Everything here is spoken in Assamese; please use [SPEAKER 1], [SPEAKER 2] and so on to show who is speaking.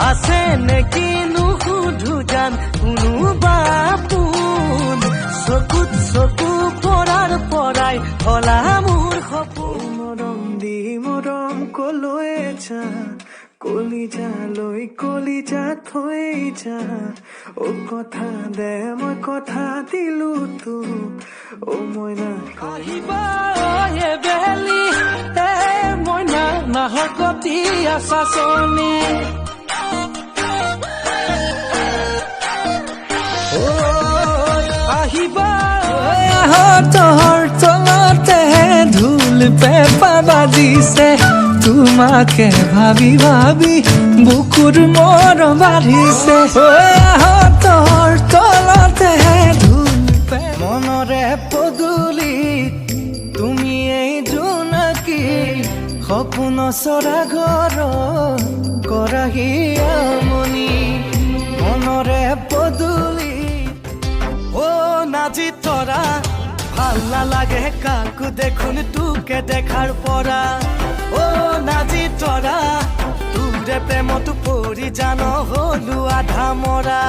[SPEAKER 1] আছে নেকি নুসুধু জান কোনোবা পোন চকুত চকু পৰাৰ পৰাই হলা মোৰ সপোন
[SPEAKER 2] মৰম দি মৰম কলৈ যা কলিজা থৈ যা ও কথা দে মই কথা দিলো তো ও মইনা
[SPEAKER 1] আহিবা এ বেলি এ মইনা নাহৰ গতি আছাচনি আহিবা তহৰ তলতে ধুল পেপা বাজিছে তোমাকে ভাবি ভাবি বুকুৰ মৰ বাঢ়িছে তহৰ তলতে ধুল মনৰে পদূলি তুমি এই জোনাকী সপোন চৰা ঘৰ কৰাহি আমনি মনৰে পদূলি ও নাজি তৰা ভাল নালাগে কাকো দেখোন তোকে দেখাৰ পৰা ও নাজি তৰা তোৰে প্ৰেমতো পৰি জান হলো আধা মৰা